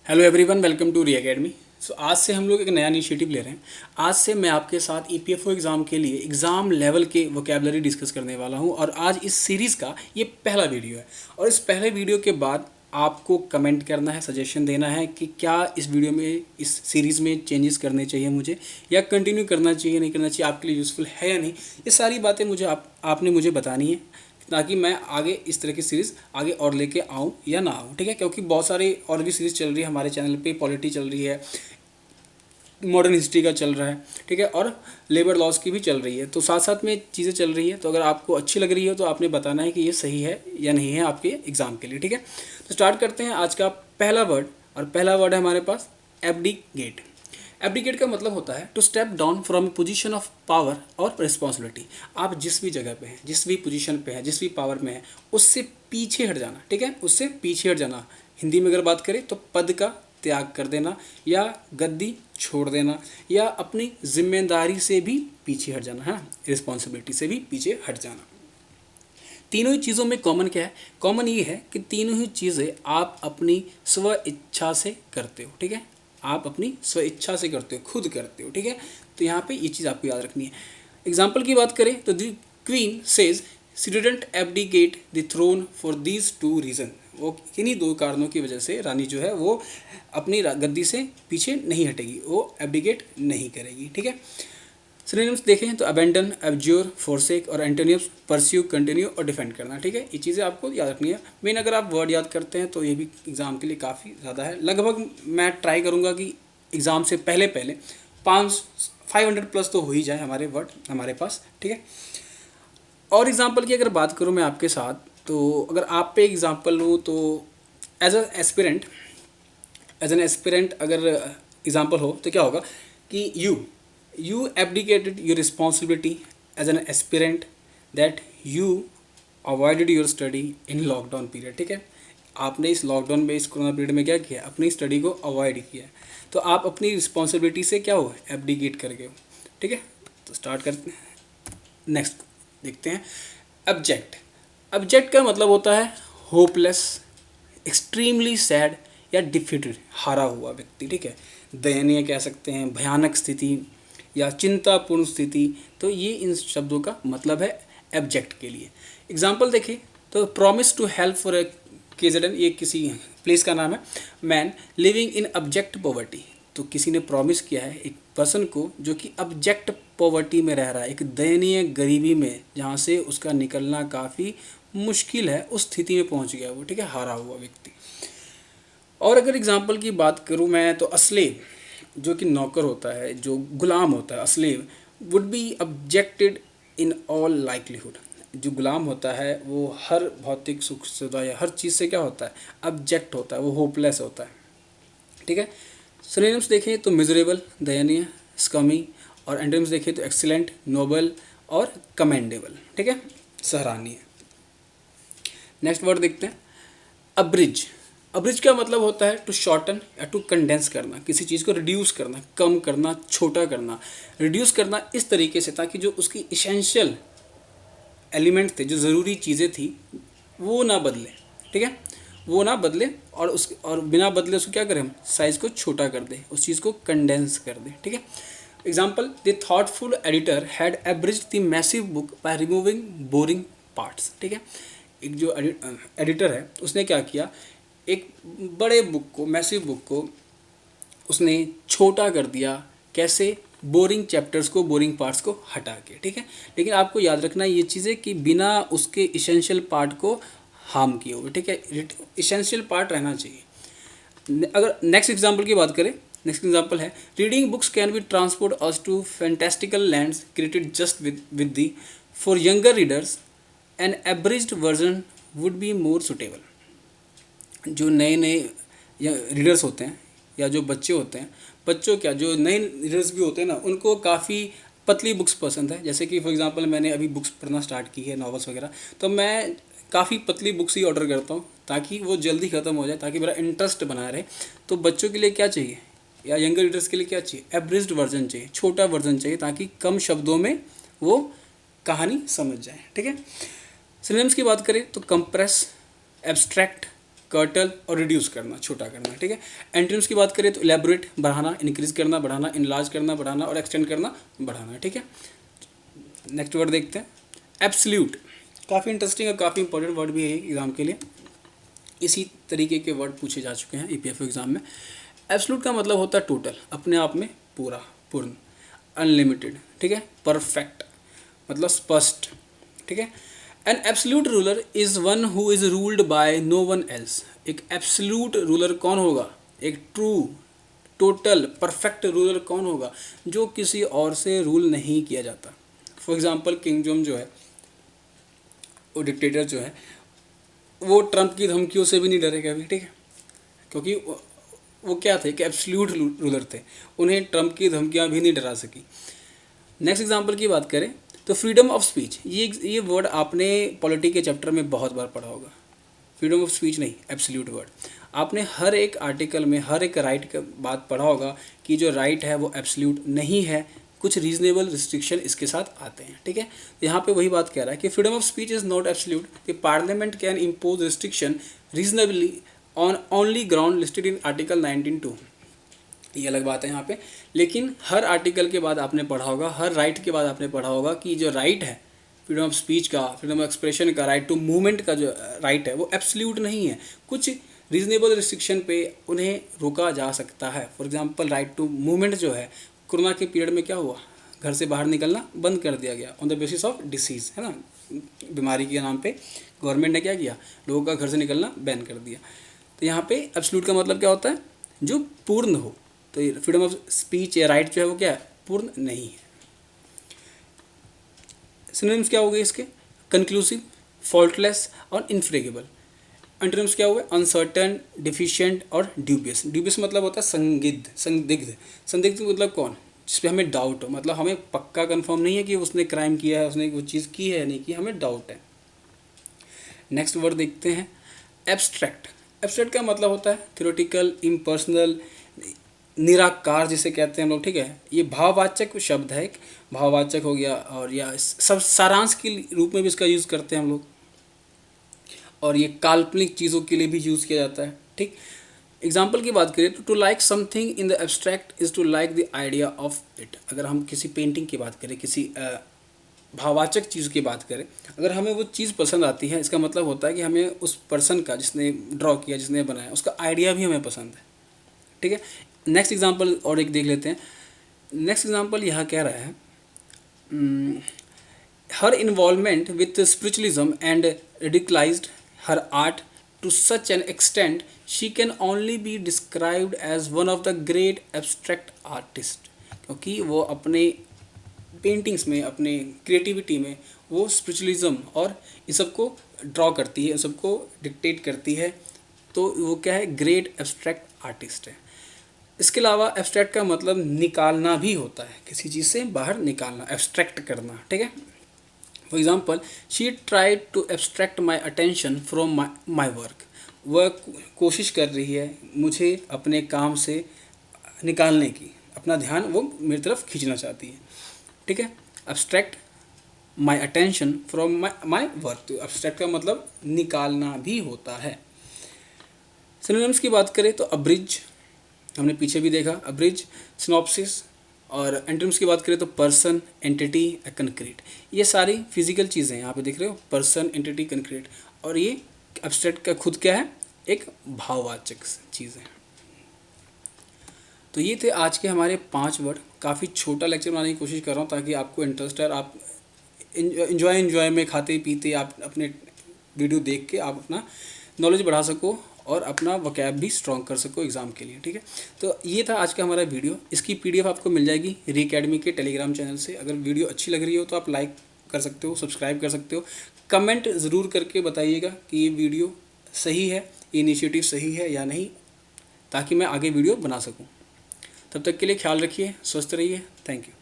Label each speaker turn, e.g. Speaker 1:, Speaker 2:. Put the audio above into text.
Speaker 1: Hello everyone, welcome to री academy. So आज से हम लोग एक नया इनिशिएटिव ले रहे हैं। आज से मैं आपके साथ ईपीएफओ एग्ज़ाम के लिए एग्ज़ाम लेवल के वोकेबलरी डिस्कस करने वाला हूं और आज इस सीरीज़ का ये पहला वीडियो है। और इस पहले वीडियो के बाद आपको कमेंट करना है, सजेशन देना है कि क्या इस वीडियो में, इस सीरीज़ में चेंजेस करने चाहिए मुझे, या कंटिन्यू करना चाहिए, नहीं करना चाहिए, आपके लिए यूज़फुल है या नहीं। ये सारी बातें मुझे आपने मुझे बतानी है ताकि मैं आगे इस तरह की सीरीज़ आगे और लेके आऊँ या ना आऊँ, ठीक है। क्योंकि बहुत सारी और भी सीरीज़ चल रही है हमारे चैनल पे, पॉलिटी चल रही है, मॉडर्न हिस्ट्री का चल रहा है, ठीक है, और लेबर लॉज की भी चल रही है। तो साथ साथ में चीज़ें चल रही है। तो अगर आपको अच्छी लग रही है तो आपने बताना है कि ये सही है या नहीं है आपके एग्ज़ाम के लिए, ठीक है। तो स्टार्ट करते हैं आज का पहला वर्ड। और पहला वर्ड है हमारे पास एब्डिकेट। एब्डिकेट का मतलब होता है to step down from position of power और रिस्पॉन्सिबिलिटी। आप जिस भी जगह पे हैं, जिस भी पोजीशन पे हैं, जिस भी पावर में है, उससे पीछे हट जाना, ठीक है, उससे पीछे हट जाना। हिंदी में अगर बात करें तो पद का त्याग कर देना, या गद्दी छोड़ देना, या अपनी जिम्मेदारी से भी पीछे हट जाना, है, रिस्पॉन्सिबिलिटी से भी पीछे हट जाना। तीनों ही चीज़ों में कॉमन क्या है? कॉमन ये है कि तीनों ही चीज़ें आप अपनी स्व इच्छा से करते हो, ठीक है। आप अपनी स्व इच्छा से करते हो, खुद करते हो, ठीक है। तो यहाँ पे ये चीज़ आपको याद रखनी है। एग्जाम्पल की बात करें तो the queen says she didn't abdicate the throne for these two reason. वो किन्हीं दो कारणों की वजह से रानी जो है वो अपनी गद्दी से पीछे नहीं हटेगी, वो एब्डिकेट नहीं करेगी, ठीक है। सिनोनिम्स देखें तो अबेंडन, एब्ज्योर, फोरसेक, और एंटोनिम्स परस्यू, कंटिन्यू और डिफेंड करना, ठीक है। ये चीज़ें आपको याद रखनी है। मेन अगर आप वर्ड याद करते हैं तो ये भी एग्ज़ाम के लिए काफ़ी ज़्यादा है। लगभग मैं ट्राई करूँगा कि एग्ज़ाम से पहले 500 प्लस तो हो ही जाए हमारे वर्ड हमारे पास, ठीक है। और एग्ज़ाम्पल की अगर बात करूँ मैं आपके साथ, तो अगर आप पे एग्ज़ाम्पल लूँ तो एज एन एस्पिरेंट अगर एग्ज़ाम्पल हो तो क्या होगा कि you abdicated your responsibility as an aspirant, that you avoided your study in lockdown period, ठीक है। आपने इस लॉकडाउन में, इस कोरोना पीरियड में क्या किया? अपनी स्टडी को अवॉइड किया। तो आप अपनी रिस्पॉन्सिबिलिटी से क्या हो? एब्डिकेट कर गए हो, ठीक है। तो स्टार्ट करते हैं, नेक्स्ट देखते हैं। अब्जेक्ट। अब्जेक्ट का मतलब होता है होपलेस, एक्सट्रीमली सैड, या डिफीटेड, हारा हुआ व्यक्ति, ठीक है। दयनीय कह सकते हैं, भयानक स्थिति या चिंतापूर्ण स्थिति। तो ये इन शब्दों का मतलब है एब्जेक्ट के लिए। एग्जाम्पल देखिए तो promise to help for a KZN, ये किसी प्लेस का नाम है। Man living in abject poverty, तो किसी ने प्रॉमिस किया है एक पर्सन को जो कि अब्जेक्ट पॉवर्टी में रह रहा है, एक दयनीय गरीबी में, जहाँ से उसका निकलना काफ़ी मुश्किल है, उस स्थिति में पहुँच गया वो, ठीक है, हारा हुआ व्यक्ति। और अगर एग्जाम्पल की बात करूँ मैं तो अस्लेव, जो कि नौकर होता है, जो गुलाम होता है, a slave would be objected in all likelihood. जो गुलाम होता है वो हर भौतिक सुख सुविधा या हर चीज़ से क्या होता है? अब्जेक्ट होता है, वो होपलेस होता है, ठीक है। सिनोनिम्स देखें तो मिजरेबल, दयनीय, स्कमी, और एंटोनिम्स देखें तो एक्सीलेंट, नोबल और कमेंडेबल, ठीक है, सराहनीय। नेक्स्ट वर्ड देखते हैं, अब्रिज। अब्रिज का मतलब होता है टू शॉर्टन या टू कंडेंस करना, किसी चीज़ को रिड्यूस करना, कम करना, छोटा करना। रिड्यूस करना इस तरीके से ताकि जो उसकी इसेंशियल एलिमेंट थे, जो ज़रूरी चीज़ें थी, वो ना बदले, ठीक है, वो ना बदले, और बिना बदले उसको क्या करें हम? साइज़ को छोटा कर दें, उस चीज़ को कंडेंस कर दें, ठीक है। Example, the thoughtful editor had abridge the massive book by removing boring parts, ठीक है। एक जो एडिटर है उसने क्या किया? एक बड़े बुक को, मैसिव बुक को उसने छोटा कर दिया। कैसे? बोरिंग चैप्टर्स को, बोरिंग पार्ट्स को हटा के, ठीक है। लेकिन आपको याद रखना ये चीज़ें कि बिना उसके इसेंशियल पार्ट को हार्म किए हुए, ठीक है, इसेंशियल पार्ट रहना चाहिए। अगर नेक्स्ट एग्जाम्पल की बात करें, नेक्स्ट एग्जाम्पल है, reading books can be transport us to fantastical lands created just with the for younger readers an abridged version would be more suitable. जो नए नए रीडर्स होते हैं या जो बच्चे होते हैं, बच्चों क्या, जो नए रीडर्स भी होते हैं ना, उनको काफ़ी पतली बुक्स पसंद है। जैसे कि फॉर एग्जांपल मैंने अभी बुक्स पढ़ना स्टार्ट की है, नॉवेल्स वगैरह, तो मैं काफ़ी पतली बुक्स ही ऑर्डर करता हूँ ताकि वो जल्दी ख़त्म हो जाए, ताकि मेरा इंटरेस्ट बना रहे। तो बच्चों के लिए क्या चाहिए, या यंगर रीडर्स के लिए क्या चाहिए? एब्रिज्ड वर्जन चाहिए, छोटा वर्जन चाहिए, ताकि कम शब्दों में वो कहानी समझ जाए, ठीक है। सिनोनिम्स की बात करें तो कंप्रेस, एब्स्ट्रैक्ट, कर्टल और रिड्यूस करना, छोटा करना, ठीक है। एंटोनिम्स की बात करें तो इलेबोरेट, बढ़ाना, इंक्रीज करना, बढ़ाना, इनलार्ज करना, बढ़ाना और एक्सटेंड करना, बढ़ाना, ठीक है। नेक्स्ट वर्ड देखते हैं, एब्सोल्यूट। काफ़ी इंटरेस्टिंग और काफ़ी इंपॉर्टेंट वर्ड भी है एग्जाम के लिए। इसी तरीके के वर्ड पूछे जा चुके हैं ईपीएफओ एग्जाम में। एब्सोल्यूट का मतलब होता है टोटल, अपने आप में पूरा, पूर्ण, अनलिमिटेड, ठीक है। परफेक्ट मतलब स्पष्ट, ठीक है। An absolute ruler is one who is ruled by no one else. एक एब्सोल्यूट रूलर कौन होगा? एक ट्रू, टोटल, परफेक्ट रूलर कौन होगा? जो किसी और से रूल नहीं किया जाता। फॉर एग्जाम्पल किंग जोम जो है, वो डिक्टेटर जो है, वो ट्रंप की धमकियों से भी नहीं डरेगा अभी, ठीक है। क्योंकि वो क्या थे कि एब्सोल्यूट रूलर थे, उन्हें ट्रंप की धमकियां भी नहीं डरा सकी। नेक्स्ट एग्जांपल की बात करें तो फ्रीडम ऑफ स्पीच, ये वर्ड आपने पॉलिटी के चैप्टर में बहुत बार पढ़ा होगा। फ्रीडम ऑफ स्पीच नहीं, एब्सोल्यूट वर्ड। आपने हर एक आर्टिकल में हर एक राइट का बात पढ़ा होगा कि जो राइट है वो एब्सोल्यूट नहीं है, कुछ रीजनेबल रिस्ट्रिक्शन इसके साथ आते हैं, ठीक है। यहाँ पे वही बात कह रहा है कि freedom of speech is not absolute, the parliament can impose restriction reasonably on only ground listed in article 19(2). ये अलग बात है यहाँ पे, लेकिन हर आर्टिकल के बाद आपने पढ़ा होगा, हर राइट के बाद आपने पढ़ा होगा कि जो राइट है फ्रीडम ऑफ स्पीच का, फ्रीडम ऑफ एक्सप्रेशन का, राइट टू मूवमेंट का जो राइट है वो एब्सोल्यूट नहीं है, कुछ रीजनेबल रिस्ट्रिक्शन पे उन्हें रोका जा सकता है। For example right to movement जो है, कोरोना के पीरियड में क्या हुआ, घर से बाहर निकलना बंद कर दिया गया on the basis of disease, है ना, बीमारी के नाम पे गवर्नमेंट ने क्या किया, लोगों का घर से निकलना बैन कर दिया। तो यहाँ पे एब्सोल्यूट का मतलब क्या होता है, जो पूर्ण हो। तो फ्रीडम ऑफ स्पीच या राइट जो है वो क्या है, पूर्ण नहीं है। सिनोनिम्स क्या हो गए इसके, कंक्लूसिव, फॉल्टलेस और इनफ्रेगेबल। एंटोनिम्स क्या हुए, अनसर्टन, डिफिशिएंट और ड्यूबियस। ड्यूबियस मतलब होता है संदिग्ध, संदिग्ध। संदिग्ध मतलब कौन, जिस पे हमें डाउट हो, मतलब हमें पक्का कंफर्म नहीं है कि उसने क्राइम किया है, उसने वो चीज़ की है या नहीं की, हमें डाउट है। नेक्स्ट वर्ड देखते हैं, एब्स्ट्रैक्ट। एब्स्ट्रैक्ट का मतलब होता है थ्योरेटिकल, इम्पर्सनल, निराकार जिसे कहते हैं हम लोग, ठीक है। ये भाववाचक शब्द है, एक भाववाचक हो गया, और या सब सारांश के रूप में भी इसका यूज़ करते हैं हम लोग, और ये काल्पनिक चीज़ों के लिए भी यूज़ किया जाता है, ठीक। एग्जाम्पल की बात करें तो to like something in the abstract is to like the idea of it. अगर हम किसी पेंटिंग की बात करें, किसी भाववाचक चीज़ की बात करें, अगर हमें वो चीज़ पसंद आती है, इसका मतलब होता है कि हमें उस पर्सन का, जिसने ड्रॉ किया, जिसने बनाया, उसका आइडिया भी हमें पसंद है, ठीक है। नेक्स्ट एग्जाम्पल और एक देख लेते हैं। नेक्स्ट एग्जाम्पल यह कह रहा है, her involvement with spiritualism and ridiculed her art to such an extent she can only be described as one of the great abstract artists। क्योंकि वो अपने पेंटिंग्स में, अपने क्रिएटिविटी में वो स्पिरिचुअलिज्म और इस सब को ड्रॉ करती है, सबको डिक्टेट करती है, तो वो क्या है, ग्रेट एब्स्ट्रैक्ट आर्टिस्ट है। इसके अलावा एब्स्ट्रैक्ट का मतलब निकालना भी होता है, किसी चीज़ से बाहर निकालना, एब्स्ट्रैक्ट करना, ठीक है। For example she tried to abstract my attention from my work. वह कोशिश कर रही है मुझे अपने काम से निकालने की, अपना ध्यान वो मेरी तरफ खींचना चाहती है, ठीक है। Abstract my attention from my work, तो एब्स्ट्रैक्ट का मतलब निकालना भी होता है। सिनोनिम्स की बात करें तो अब्रिज, हमने पीछे भी देखा, अब्रिज, सिनॉप्सिस। और एंटोनिम्स की बात करें तो पर्सन, एंटिटी, कंक्रीट। ये सारी फिजिकल चीज़ें हैं, यहाँ पे देख रहे हो, पर्सन, एंटिटी, कंक्रीट। और ये एब्स्ट्रैक्ट का खुद क्या है, एक भाववाचक चीज़ है। तो ये थे आज के हमारे 5 वर्ड। काफ़ी छोटा लेक्चर बनाने की कोशिश कर रहा हूँ ताकि आपको इंटरेस्ट है, आप इन्जॉय में खाते पीते आप अपने वीडियो देख के आप अपना नॉलेज बढ़ा सको और अपना वोकैब भी स्ट्रॉन्ग कर सको एग्ज़ाम के लिए, ठीक है। तो ये था आज का हमारा वीडियो। इसकी पीडीएफ आपको मिल जाएगी रीअकैडमी के टेलीग्राम चैनल से। अगर वीडियो अच्छी लग रही हो तो आप लाइक कर सकते हो, सब्सक्राइब कर सकते हो, कमेंट ज़रूर करके बताइएगा कि ये वीडियो सही है, ये इनिशिएटिव सही है या नहीं, ताकि मैं आगे वीडियो बना सकूँ। तब तक के लिए ख्याल रखिए, स्वस्थ रहिए, थैंक यू।